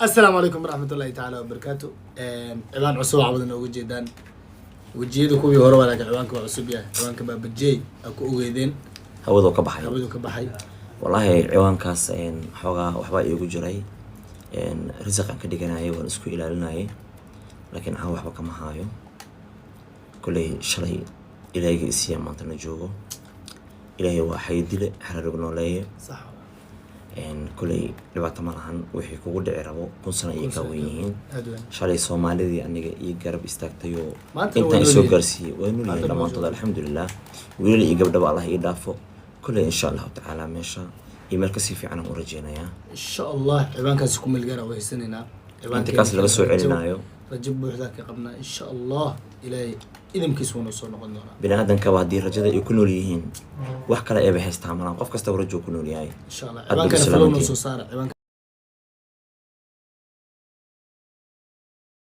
السلام عليكم ورحمة الله تعالى وبركاته. عبان عصوب عوضنا وجيدان وجيدو كوبي هروا لك عبانك وعصوب يا عبانك بابجي أكو أوجيدين hawadu ka baxay عبدو كبحي wallahi ciwaankaas xoogaa waxba iigu jiray risaqan ka dhiganayay waan isku ilaalinayay laakiin aan waxba kama haayo kulay shalay ilaahay isiya maanta na joogo ilaahay waa xaydile xararug nooleeye صح kulay dhibaato ma lahan wixii kugu dhici rabo kun sano ay ka weyn yihiin أدوان shalay Soomaalidii aniga iyo garab istaagtay oo Maanta inta way soo noolyihiin. gaarsiiyay way noolyihiin dhamaantood alxamdulillah wiilal iyo gabdhaba Allah ii dhaafo kulay insha Allah ta'ala meesha email ka si fiican u rajeenayaa إن شاء الله عبانك سكون الجرا ويسننا inta kaas laga soo celinayo رجب وحدك قبنا إن شاء الله إلى إذا مكسون وصلنا قلنا bini'aadanka waa hadii rajada ay ku nool yihiin wax kale ay haystaan malan qof kasta rajo ku nool yahay إن شاء الله أدب عبانك السلام فلون عليكم. وصو صار عبانك